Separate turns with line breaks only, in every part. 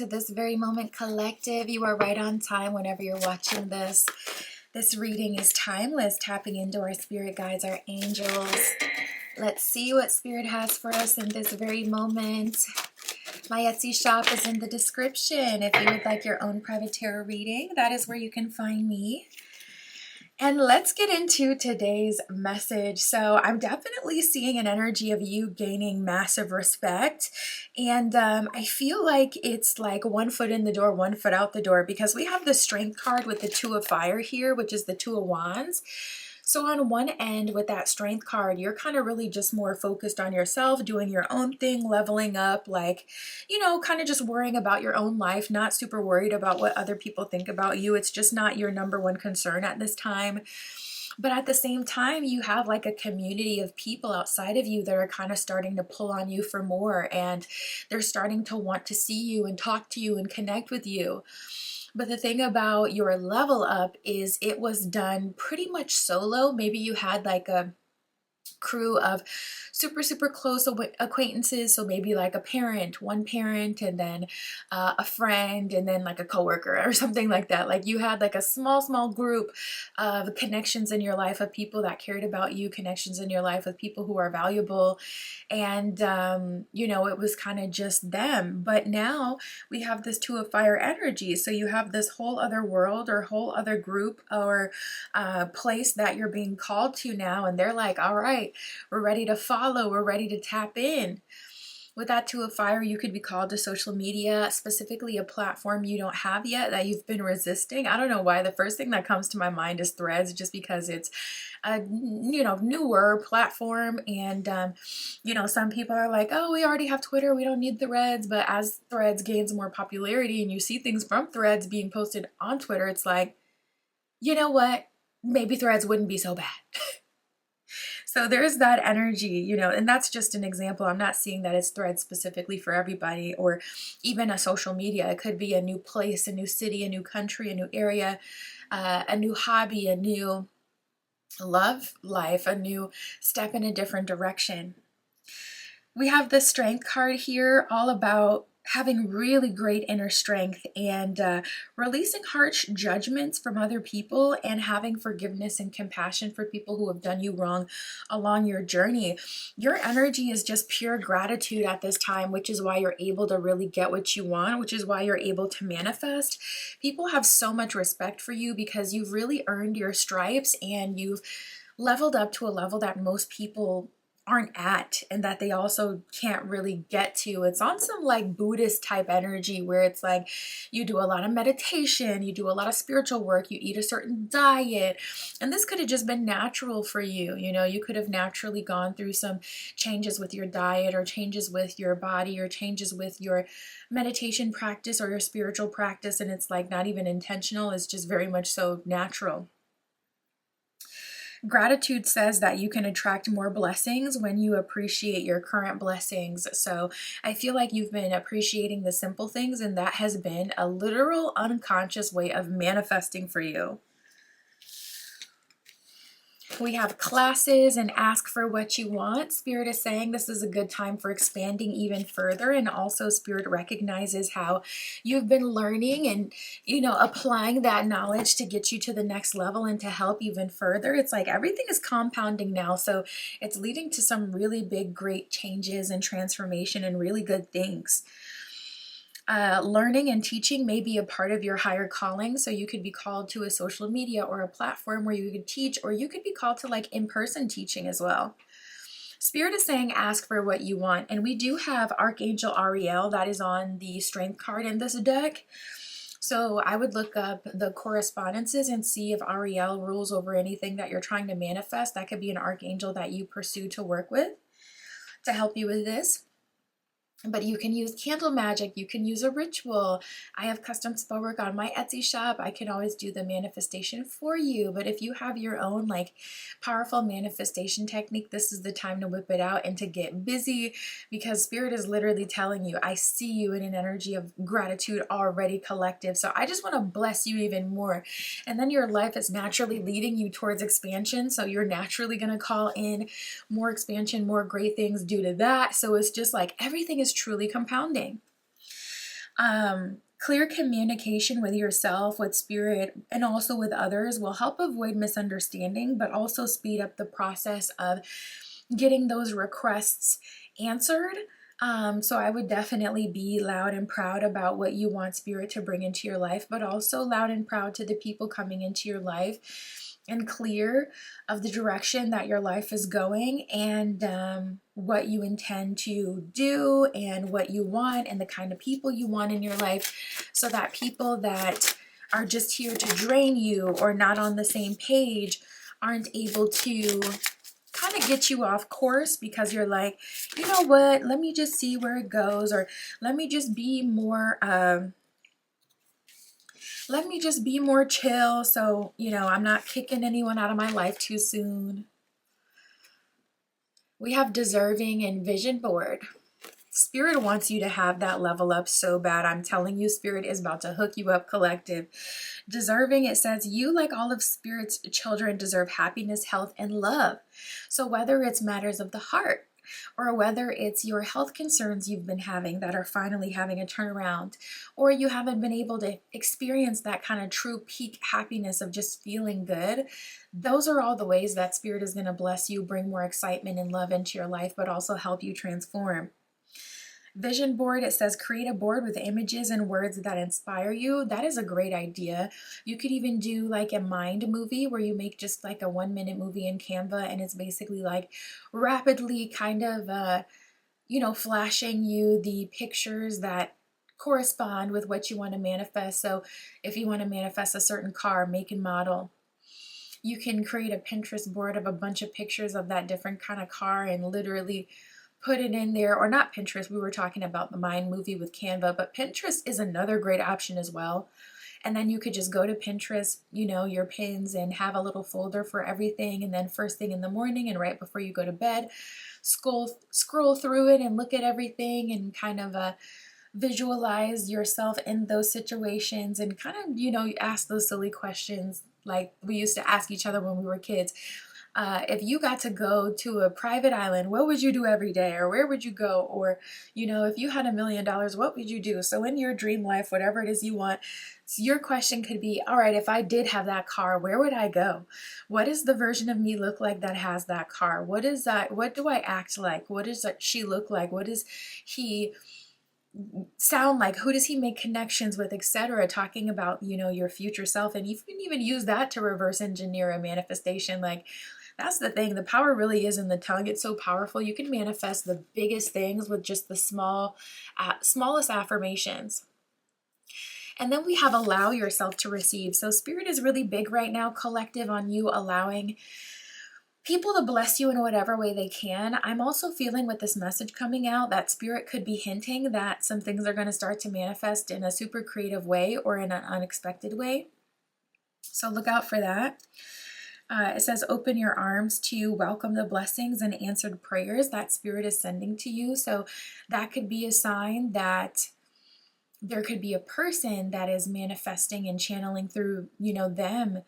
to this very moment collective. You are right on time whenever you're watching this. This reading is timeless, tapping into our spirit guides, our angels. Let's see what spirit has for us in this very moment. My Etsy shop is in the description. If you would like your own private tarot reading, that is where you can find me. And let's get into today's message. So I'm definitely seeing an energy of you gaining massive respect. And I feel like it's like 1 foot in the door, 1 foot out the door, because we have the Strength card with the Two of Fire here, which is the Two of Wands. So on one end with that Strength card, you're kind of really just more focused on yourself, doing your own thing, leveling up, like, kind of just worrying about your own life, not super worried about what other people think about you. It's just not your number one concern at this time. But at the same time, you have like a community of people outside of you that are kind of starting to pull on you for more, and they're starting to want to see you and talk to you and connect with you. But the thing about your level up is it was done pretty much solo. Maybe you had like a crew of super close acquaintances, so maybe like a parent, one parent, and then a friend, and then like a coworker or something like that. Like you had like a small group of connections in your life of people that cared about you, connections in your life with people who are valuable, and it was kind of just them. But now we have this Two of Fire energy, so you have this whole other world or whole other group or place that you're being called to now, and they're like, all right, we're ready to follow, we're ready to tap in. With that Two of Fire, you could be called to social media, specifically a platform you don't have yet that you've been resisting. I don't know why. The first thing that comes to my mind is Threads, just because it's a newer platform, and some people are like, oh, we already have Twitter, we don't need Threads. But as Threads gains more popularity and you see things from Threads being posted on Twitter, it's like, you know what, maybe Threads wouldn't be so bad. So there's that energy, and that's just an example. I'm not seeing that it's Threads specifically for everybody, or even a social media. It could be a new place, a new city, a new country, a new area, a new hobby, a new love life, a new step in a different direction. We have the Strength card here, all about having really great inner strength and releasing harsh judgments from other people and having forgiveness and compassion for people who have done you wrong along your journey. Your energy is just pure gratitude at this time, which is why you're able to really get what you want, which is why you're able to manifest. People have so much respect for you because you've really earned your stripes and you've leveled up to a level that most people aren't at, and that they also can't really get to. It's on some like Buddhist type energy where it's like you do a lot of meditation, you do a lot of spiritual work, you eat a certain diet, and this could have just been natural for you. You could have naturally gone through some changes with your diet, or changes with your body, or changes with your meditation practice or your spiritual practice, and it's like not even intentional, it's just very much so natural. Gratitude says that you can attract more blessings when you appreciate your current blessings. So I feel like you've been appreciating the simple things, and that has been a literal unconscious way of manifesting for you. We have classes and ask for what you want. Spirit is saying this is a good time for expanding even further, and also Spirit recognizes how you've been learning and applying that knowledge to get you to the next level and to help even further. It's like everything is compounding now, so it's leading to some really big great changes and transformation and really good things. Learning and teaching may be a part of your higher calling. So you could be called to a social media or a platform where you could teach, or you could be called to like in-person teaching as well. Spirit is saying ask for what you want. And we do have Archangel Ariel that is on the Strength card in this deck. So I would look up the correspondences and see if Ariel rules over anything that you're trying to manifest. That could be an archangel that you pursue to work with to help you with this. But you can use candle magic, you can use a ritual. I have custom spell work on my Etsy shop. I can always do the manifestation for you. But if you have your own like powerful manifestation technique, this is the time to whip it out and to get busy, because Spirit is literally telling you, I see you in an energy of gratitude already collective. So I just want to bless you even more. And then your life is naturally leading you towards expansion. So you're naturally going to call in more expansion, more great things due to that. So it's just like everything is truly compounding. Clear communication with yourself, with spirit, and also with others will help avoid misunderstanding, but also speed up the process of getting those requests answered. So I would definitely be loud and proud about what you want spirit to bring into your life, but also loud and proud to the people coming into your life, and clear of the direction that your life is going, and what you intend to do and what you want and the kind of people you want in your life, so that people that are just here to drain you or not on the same page aren't able to kind of get you off course, because you're like, you know what, let me just see where it goes, or let me just be more chill, so I'm not kicking anyone out of my life too soon. We have deserving and vision board. Spirit wants you to have that level up so bad. I'm telling you, Spirit is about to hook you up, collective. Deserving, it says, you, like all of Spirit's children, deserve happiness, health, and love. So whether it's matters of the heart, or whether it's your health concerns you've been having that are finally having a turnaround, or you haven't been able to experience that kind of true peak happiness of just feeling good, those are all the ways that Spirit is going to bless you, bring more excitement and love into your life, but also help you transform. Vision board, it says, create a board with images and words that inspire you. That is a great idea. You could even do like a mind movie, where you make just like a 1-minute movie in Canva, and it's basically like rapidly kind of flashing you the pictures that correspond with what you want to manifest. So if you want to manifest a certain car, make and model, you can create a Pinterest board of a bunch of pictures of that different kind of car and literally put it in there. Or not Pinterest, we were talking about the mind movie with Canva, but Pinterest is another great option as well. And then you could just go to Pinterest, your pins, and have a little folder for everything. And then first thing in the morning and right before you go to bed, scroll through it and look at everything, and kind of visualize yourself in those situations, and kind of, ask those silly questions like we used to ask each other when we were kids. If you got to go to a private island, what would you do every day? Or where would you go? Or, if you had $1 million, what would you do? So in your dream life, whatever it is you want, your question could be, all right, if I did have that car, where would I go? What does the version of me look like that has that car? What is that? What do I act like? What does she look like? What does he sound like? Who does he make connections with, etc.? Talking about, your future self. And you can even use that to reverse engineer a manifestation. Like, that's the thing. The power really is in the tongue. It's so powerful. You can manifest the biggest things with just the smallest affirmations. And then we have allow yourself to receive. So Spirit is really big right now, collective, on you allowing people to bless you in whatever way they can. I'm also feeling with this message coming out that Spirit could be hinting that some things are going to start to manifest in a super creative way or in an unexpected way. So look out for that. It says, open your arms to welcome the blessings and answered prayers that Spirit is sending to you. So that could be a sign that there could be a person that is manifesting and channeling through, them,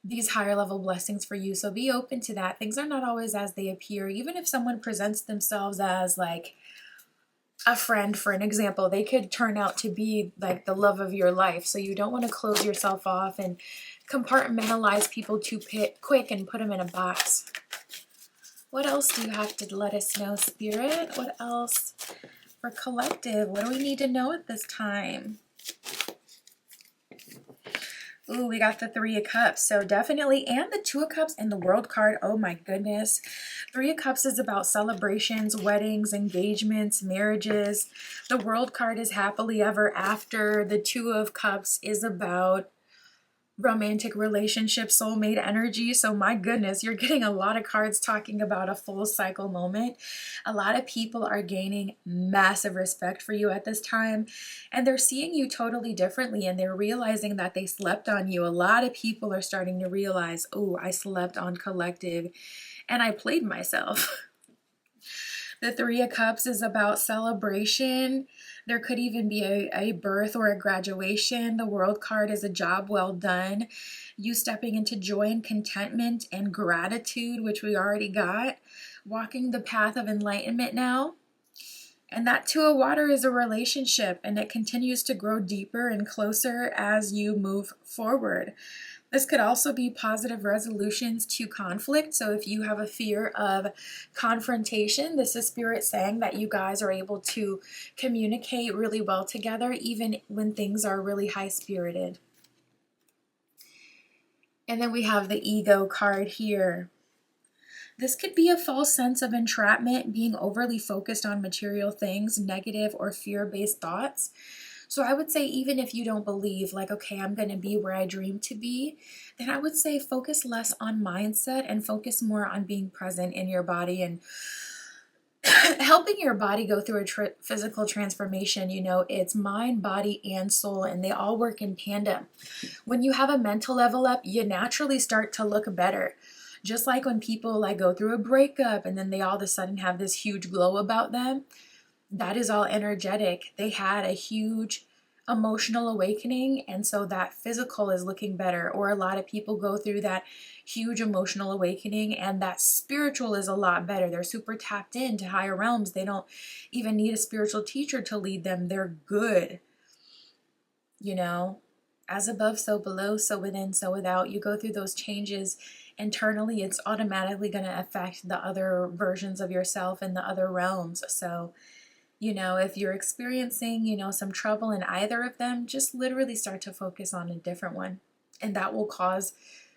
these higher level blessings for you. So be open to that. Things are not always as they appear. Even if someone presents themselves as like a friend, for an example, they could turn out to be like the love of your life. So you don't want to close yourself off and compartmentalize people too quick and put them in a box. What else do you have to let us know, Spirit? What else for collective? What do we need to know at this time? Ooh, we got the 3 of Cups. So definitely, and the 2 of Cups and the World card. Oh my goodness. 3 of Cups is about celebrations, weddings, engagements, marriages. The World card is happily ever after. The 2 of Cups is about romantic relationship, soulmate energy. So my goodness, you're getting a lot of cards talking about a full cycle moment. A lot of people are gaining massive respect for you at this time, and they're seeing you totally differently, and they're realizing that they slept on you. A lot of people are starting to realize, oh, I slept on collective and I played myself. The 3 of Cups is about celebration. There could even be a birth or a graduation. The World card is a job well done. You stepping into joy and contentment and gratitude, which we already got. Walking the path of enlightenment now. And that Two of Water is a relationship, and it continues to grow deeper and closer as you move forward. This could also be positive resolutions to conflict. So if you have a fear of confrontation, this is Spirit saying that you guys are able to communicate really well together, even when things are really high-spirited. And then we have the Ego card here. This could be a false sense of entrapment, being overly focused on material things, negative or fear-based thoughts. So I would say even if you don't believe, like, okay, I'm going to be where I dream to be, then I would say focus less on mindset and focus more on being present in your body and helping your body go through a physical transformation. You know, it's mind, body, and soul, and they all work in tandem. When you have a mental level up, you naturally start to look better. Just like when people like go through a breakup and then they all of a sudden have this huge glow about them, that is all energetic. They had a huge emotional awakening, and so that physical is looking better. Or a lot of people go through that huge emotional awakening and that spiritual is a lot better. They're super tapped into higher realms. They don't even need a spiritual teacher to lead them. They're good. You know, as above, so below, so within, so without. You go through those changes internally, it's automatically going to affect the other versions of yourself in the other realms. So, you know, if you're experiencing, you know, some trouble in either of them, just literally start to focus on a different one. And that will cause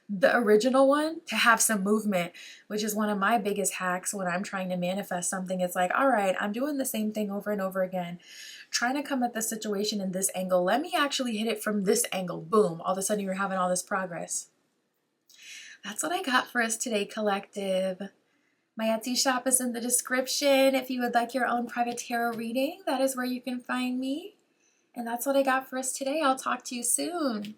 the original one to have some movement, which is one of my biggest hacks when I'm trying to manifest something. It's like, all right, I'm doing the same thing over and over again, trying to come at the situation in this angle. Let me actually hit it from this angle. Boom. All of a sudden you're having all this progress. That's what I got for us today, collective. My Etsy shop is in the description. If you would like your own private tarot reading, that is where you can find me. And that's what I got for us today. I'll talk to you soon.